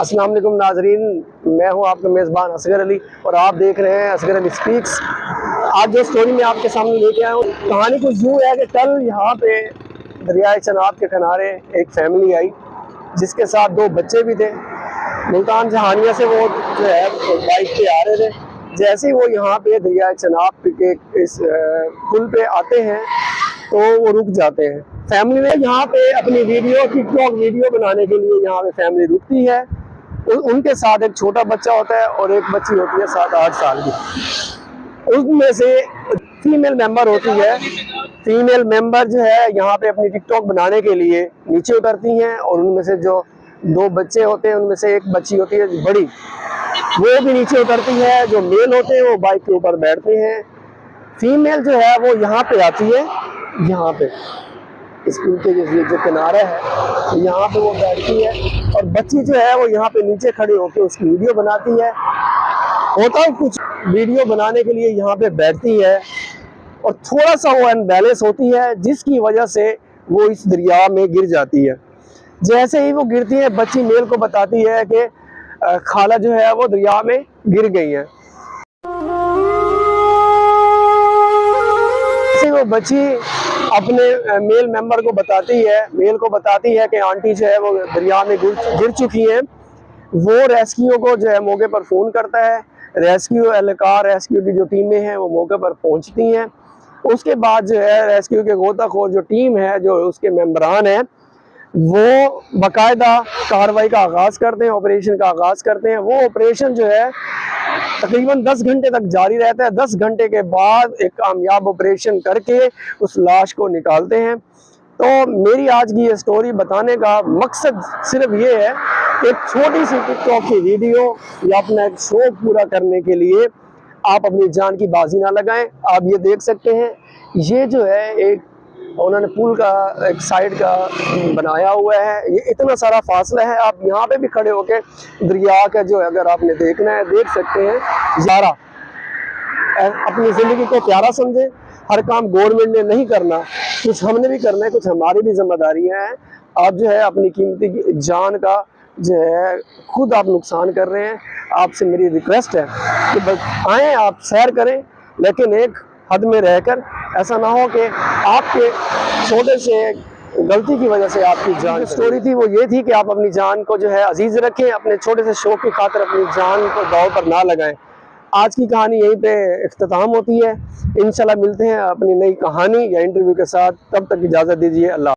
अस्सलाम वालेकुम नाजरीन, मैं हूं आपका मेज़बान असगर अली और आप देख रहे हैं असगर अली स्पीक्स। आज जो स्टोरी मैं आपके सामने लेके आया हूँ, कहानी कुछ यूँ है कि कल यहाँ पे दरियाए चनाब के किनारे एक फैमिली आई जिसके साथ 2 बच्चे भी थे। मुल्तान जहानिया से वो जो है बाइक पे आ रहे थे। जैसे ही वो यहाँ पे दरियाए चनाब के इस पुल पे आते हैं तो वो रुक जाते हैं। फैमिली ने यहाँ पे अपनी टिकटॉक वीडियो बनाने के लिए यहाँ पे फैमिली रुकती है। उनके साथ एक छोटा बच्चा होता है और एक बच्ची होती है 7-8 साल की। उनमें से फीमेल मेंबर होती है। फीमेल मेंबर जो है यहाँ पे अपनी टिकटॉक बनाने के लिए नीचे उतरती हैं और उनमें से जो 2 बच्चे होते हैं उनमें से एक बच्ची होती है बड़ी, वो भी नीचे उतरती है। जो मेल होते हैं वो बाइक के ऊपर बैठते हैं। फीमेल जो है वो यहाँ पे आती है, यहाँ पे इस पुल के जो किनारा है यहाँ पे वो बैठती है और बच्ची जो है वो यहाँ पे नीचे खड़ी होकर उसकी वीडियो बनाती है। होता है कुछ वीडियो बनाने के लिए यहाँ पे बैठती है और थोड़ा सा वो अनबैलेंस होती है जिसकी वजह से वो इस दरिया में गिर जाती है। जैसे ही वो गिरती है बच्ची मेल को बताती है कि खाला जो है वो दरिया में गिर गई है। वो बच्ची अपने मेल मेंबर को बताती है कि आंटी जो है वो दरिया में गिर चुकी हैं। वो रेस्क्यू को जो है मौके पर फ़ोन करता है। रेस्क्यू की जो टीमें हैं वो मौके पर पहुंचती हैं। उसके बाद जो है रेस्क्यू के गोताखोर जो टीम है, जो उसके मेंबरान हैं, वो बाकायदा कार्रवाई का आगाज़ करते हैं, ऑपरेशन का आगाज़ करते हैं। वो ऑपरेशन जो है तकरीबन 10 घंटे तक जारी रहता है। 10 घंटे के बाद एक कामयाब ऑपरेशन करके उस लाश को निकालते हैं। तो मेरी आज की ये स्टोरी बताने का मकसद सिर्फ ये है कि एक छोटी सी टिकटॉक की वीडियो या अपना एक शौक पूरा करने के लिए आप अपनी जान की बाजी ना लगाएं। आप ये देख सकते हैं, ये जो है एक उन्होंने पुल का एक साइड का बनाया हुआ है। ये इतना सारा फासला है, आप यहाँ पे भी खड़े होके दरिया का जो अगर आपने देखना है देख सकते हैं। ज़रा अपनी ज़िंदगी को प्यारा समझे। हर काम गवर्नमेंट ने नहीं करना, कुछ हमने भी करना है, कुछ हमारी भी जिम्मेदारियाँ हैं। आप जो है अपनी कीमती जान का जो है खुद आप नुकसान कर रहे हैं। आपसे मेरी रिक्वेस्ट है कि बस आएँ, आप सैर करें, लेकिन एक हद में रहकर। ऐसा ना हो कि आपके छोटे से गलती की वजह से आपकी जान। स्टोरी थी वो ये थी कि आप अपनी जान को जो है अजीज रखें, अपने छोटे से शौक की खातिर अपनी जान को दांव पर ना लगाएं। आज की कहानी यहीं पे इख्तिताम होती है। इंशाल्लाह मिलते हैं अपनी नई कहानी या इंटरव्यू के साथ। तब तक इजाज़त दीजिए। अल्लाह।